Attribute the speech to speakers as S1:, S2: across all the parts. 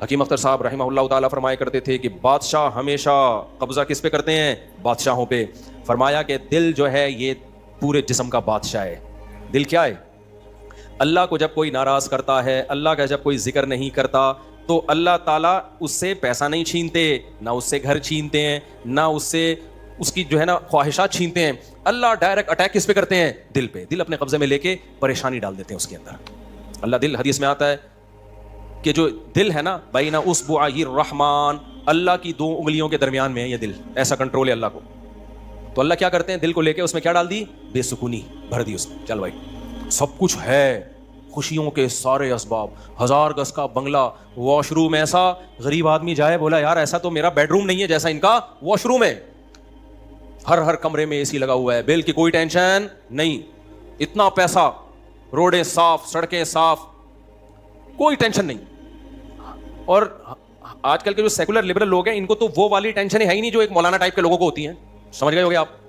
S1: حکیم اختر صاحب رحمہ اللہ تعالیٰ فرمایا کرتے تھے کہ بادشاہ ہمیشہ قبضہ کس پہ کرتے ہیں؟ بادشاہوں پہ. فرمایا کہ دل جو ہے یہ پورے جسم کا بادشاہ ہے. دل کیا ہے؟ اللہ کو جب کوئی ناراض کرتا ہے, اللہ کا جب کوئی ذکر نہیں کرتا, تو اللہ تعالیٰ اس سے پیسہ نہیں چھینتے, نہ اس سے گھر چھینتے ہیں, نہ اس سے اس کی جو ہے نا خواہشات چھینتے ہیں. اللہ ڈائریکٹ اٹیک کس پہ کرتے ہیں؟ دل پہ. دل اپنے قبضے میں لے کے پریشانی ڈال دیتے ہیں اس کے اندر. اللہ دل, حدیث میں آتا ہے کہ جو دل ہے نا بین اصبعی الرحمن, اللہ کی 2 انگلیوں کے درمیان میں ہے یہ دل, ایسا کنٹرول ہے اللہ کو. تو اللہ کیا کرتے ہیں؟ دل کو لے کے اس میں کیا ڈال دی؟ بے سکونی بھر دی اس میں. چل بھائی سب کچھ ہے, خوشیوں کے سارے اسباب, 1000 گز کا بنگلہ, واش روم ایسا, غریب آدمی جائے بولا یار ایسا تو میرا بیڈ روم نہیں ہے جیسا ان کا واش روم ہے. ہر کمرے میں اے سی لگا ہوا ہے, بل کی کوئی ٹینشن نہیں, اتنا پیسہ, روڈیں صاف, سڑکیں صاف, کوئی ٹینشن نہیں. اور آج کل کے جو سیکولر لبرل لوگ ہیں ان کو تو وہ والی ٹینشن ہے ہی نہیں جو ایک مولانا ٹائپ کے لوگوں کو ہوتی ہیں. سمجھ گئے ہو گے آپ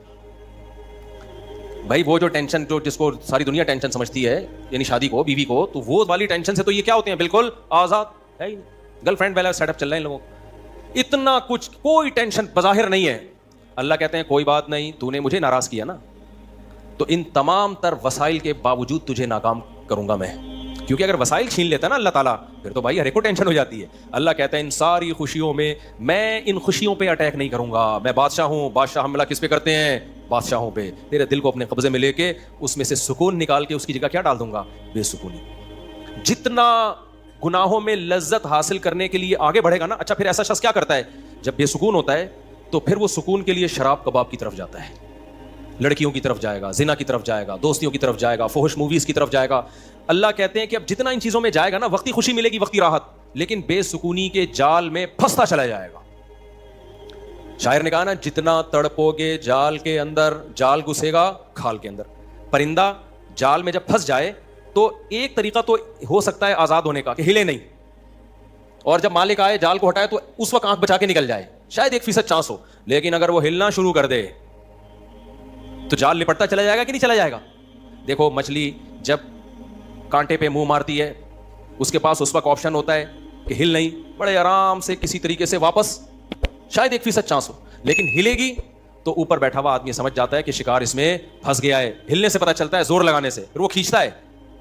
S1: بھائی؟ وہ جو ٹینشن جو جس کو ساری دنیا ٹینشن سمجھتی ہے, یعنی شادی کو, بیوی کو, تو وہ والی ٹینشن سے تو یہ کیا ہوتے ہیں؟ بالکل آزاد ہے ہی نہیں. گرل فرینڈ والا سیٹ اپ چل رہے ہیں ان لوگوں کو, اتنا کچھ, کوئی ٹینشن بظاہر نہیں ہے. اللہ کہتے ہیں کوئی بات نہیں, تو نے مجھے ناراض کیا نا, تو ان تمام تر وسائل کے باوجود تجھے ناکام کروں گا میں. کیونکہ اگر وسائل چھین لیتا نا اللہ تعالیٰ, پھر تو بھائی ہر ایک کو ٹینشن ہو جاتی ہے. اللہ کہتا ہے ان ساری خوشیوں میں میں ان خوشیوں پہ اٹیک نہیں کروں گا, میں بادشاہ ہوں. بادشاہ حملہ کس پہ کرتے ہیں؟ بادشاہوں پہ. تیرے دل کو اپنے قبضے میں لے کے اس میں سے سکون نکال کے اس کی جگہ کیا ڈال دوں گا؟ بے سکونی. جتنا گناہوں میں لذت حاصل کرنے کے لیے آگے بڑھے گا نا, اچھا پھر ایسا شخص کیا کرتا ہے جب بے سکون ہوتا ہے؟ تو پھر وہ سکون کے لیے شراب کباب کی طرف جاتا ہے, لڑکیوں کی طرف جائے گا, زنا کی طرف جائے گا, دوستیوں کی طرف جائے گا, فحش موویز کی طرف جائے گا. اللہ کہتے ہیں کہ اب جتنا ان چیزوں میں جائے گا نا, وقتی خوشی ملے گی, وقتی راحت, لیکن بے سکونی کے جال میں پھنستا چلا جائے گا. شاعر نے کہا نا, جتنا تڑپو گے جال کے اندر, جال گھسے گا کھال کے اندر. پرندہ جال میں جب پھنس جائے تو ایک طریقہ تو ہو سکتا ہے آزاد ہونے کا کہ ہلے نہیں, اور جب مالک آئے جال کو ہٹائے تو اس وقت آنکھ بچا کے نکل جائے, شاید 1% چانس ہو. لیکن اگر وہ ہلنا شروع کر دے تو جال لپٹتا چلا جائے گا کہ نہیں چلا جائے گا؟ دیکھو مچھلی جب کانٹے پہ منہ مارتی ہے, اس کے پاس اس وقت آپشن ہوتا ہے کہ ہل نہیں, بڑے آرام سے کسی طریقے سے واپس, شاید 1% چانس ہو, لیکن ہلے گی تو اوپر بیٹھا ہوا آدمی سمجھ جاتا ہے کہ شکار اس میں پھنس گیا ہے. ہلنے سے پتہ چلتا ہے, زور لگانے سے, پھر وہ کھینچتا ہے.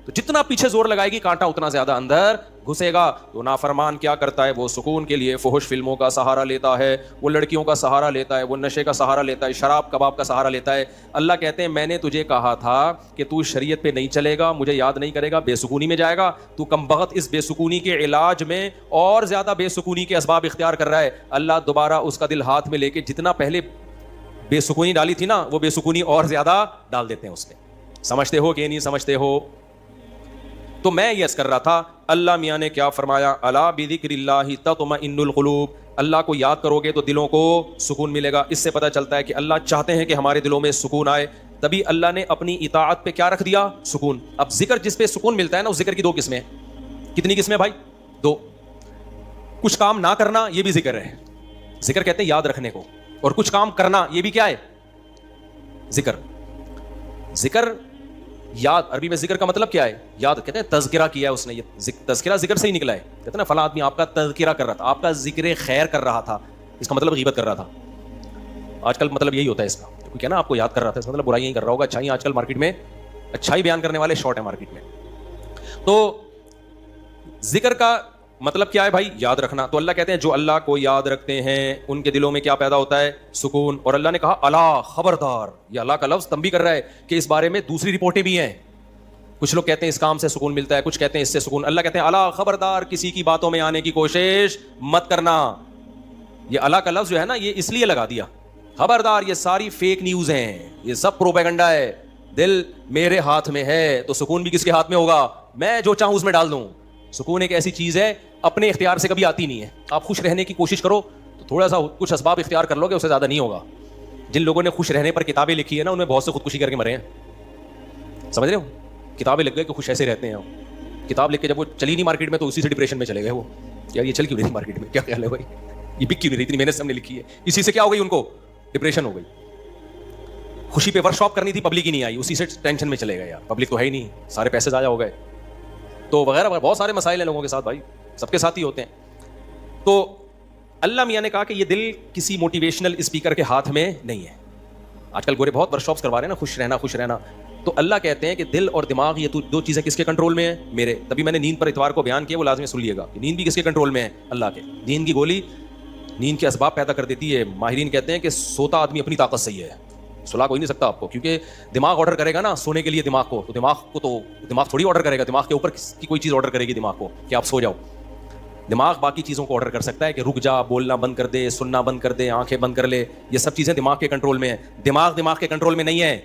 S1: تو جتنا پیچھے زور لگائے گی کانٹا اتنا زیادہ اندر گھسے گا. تو نافرمان کیا کرتا ہے؟ وہ سکون کے لیے فحش فلموں کا سہارا لیتا ہے, وہ لڑکیوں کا سہارا لیتا ہے, وہ نشے کا سہارا لیتا ہے, شراب کباب کا سہارا لیتا ہے. اللہ کہتے ہیں میں نے تجھے کہا تھا کہ تو شریعت پہ نہیں چلے گا, مجھے یاد نہیں کرے گا, بے سکونی میں جائے گا. تو کمبخت اس بے سکونی کے علاج میں اور زیادہ بے سکونی کے اسباب اختیار کر رہا ہے. اللہ دوبارہ اس کا دل ہاتھ میں لے کے جتنا پہلے بے سکونی ڈالی تھی نا, وہ بے سکونی اور زیادہ ڈال دیتے ہیں اس میں. سمجھتے ہو کہ نہیں سمجھتے ہو؟ تو میں یہ عرض کر رہا تھا, اللہ میاں نے کیا فرمایا, الا بذکر اللہ تطمئن القلوب. اللہ کو یاد کرو گے تو دلوں کو سکون ملے گا. اس سے پتہ چلتا ہے کہ اللہ چاہتے ہیں کہ ہمارے دلوں میں سکون آئے, تبھی اللہ نے اپنی اطاعت پہ کیا رکھ دیا؟ سکون. اب ذکر جس پہ سکون ملتا ہے نا, اس ذکر کی 2 قسمیں. کتنی قسمیں بھائی؟ 2. کچھ کام نہ کرنا یہ بھی ذکر ہے, ذکر کہتے ہیں یاد رکھنے کو, اور کچھ کام کرنا یہ بھی کیا ہے؟ ذکر. ذکر یاد, عربی میں ذکر کا مطلب کیا ہے؟ یاد. کہتے ہیں تذکرہ کیا ہے اس نے, یہ تذکرہ ذکر سے ہی نکلا ہے. کہتے ہیں نا فلاں آدمی آپ کا تذکرہ کر رہا تھا, آپ کا ذکر خیر کر رہا تھا, اس کا مطلب غیبت کر رہا تھا. آج کل مطلب یہی ہوتا ہے اس کا, کوئی کہنا آپ کو یاد کر رہا تھا, اس کا مطلب برائی نہیں کر رہا ہوگا. اچھائی آج کل مارکیٹ میں, اچھائی بیان کرنے والے شارٹ ہیں مارکیٹ میں. تو ذکر کا مطلب کیا ہے بھائی؟ یاد رکھنا. تو اللہ کہتے ہیں جو اللہ کو یاد رکھتے ہیں ان کے دلوں میں کیا پیدا ہوتا ہے؟ سکون. اور اللہ نے کہا الا, خبردار. یہ اللہ کا لفظ تنبیہ کر رہا ہے کہ اس بارے میں دوسری رپورٹیں بھی ہیں. کچھ لوگ کہتے ہیں اس کام سے سکون ملتا ہے, کچھ کہتے ہیں اس سے سکون. اللہ کہتے ہیں الا, خبردار, کسی کی باتوں میں آنے کی کوشش مت کرنا. یہ اللہ کا لفظ جو ہے نا, یہ اس لیے لگا دیا, خبردار, یہ ساری فیک نیوز ہیں, یہ سب پروپیگنڈا ہے. دل میرے ہاتھ میں ہے تو سکون بھی کس کے ہاتھ میں ہوگا؟ میں جو چاہوں اس میں ڈال دوں. سکون ایک ایسی چیز ہے اپنے اختیار سے کبھی آتی نہیں ہے. آپ خوش رہنے کی کوشش کرو تو تھوڑا سا کچھ اسباب اختیار کر لو گے, اس سے زیادہ نہیں ہوگا. جن لوگوں نے خوش رہنے پر کتابیں لکھی ہے نا, ان میں بہت سے خودکشی کر کے مرے ہیں. سمجھ رہے ہو؟ کتابیں لکھ گئے کہ خوش ایسے رہتے ہیں. کتاب لکھ کے جب وہ چلی نہیں مارکیٹ میں تو اسی سے ڈپریشن میں چلے گئے. وہ یار یہ چل کیوں نہیں تھی مارکیٹ میں, کیا خیال ہے بھائی, یہ بک کیوں نہیں رہی, اتنی محنت سے ہم نے لکھی ہے, اسی سے کیا ہو گئی ان کو؟ ڈپریشن ہو گئی. خوشی پہ ورک شاپ کرنی تھی, پبلک ہی نہیں آئی, اسی سے ٹینشن میں چلے گئے. یار پبلک تو ہے ہی نہیں, سارے پیسے ضائع ہو گئے, تو وغیرہ بہت سارے مسائل ہیں لوگوں کے ساتھ بھائی, سب کے ساتھ ہی ہوتے ہیں. تو اللہ میاں نے کہا کہ یہ دل کسی موٹیویشنل اسپیکر کے ہاتھ میں نہیں ہے. آج کل گورے بہت ورکشاپس کروا رہے ہیں نا, خوش رہنا خوش رہنا. تو اللہ کہتے ہیں کہ دل اور دماغ یہ دو چیزیں کس کے کنٹرول میں ہیں؟ میرے. تبھی میں نے نیند پر اتوار کو بیان کیا, وہ لازمی سن لیے گا کہ نیند بھی کس کے کنٹرول میں ہے؟ اللہ کے. نیند کی گولی نیند کے اسباب پیدا کر دیتی ہے. ماہرین کہتے ہیں کہ سوتا آدمی اپنی طاقت سے ہی ہے, سلا کوئی نہیں سکتا آپ کو, کیونکہ دماغ آرڈر کرے گا نا سونے کے لیے دماغ کو, تو دماغ تھوڑی آرڈر کرے گا, دماغ کے اوپر کی کوئی چیز آرڈر کرے گی دماغ کو کہ آپ سو جاؤ. دماغ باقی چیزوں کو آرڈر کر سکتا ہے کہ رک جا, بولنا بند کر دے, سننا بند کر دے, آنکھیں بند کر لے, یہ سب چیزیں دماغ کے کنٹرول میں ہیں. دماغ کے کنٹرول میں نہیں ہے.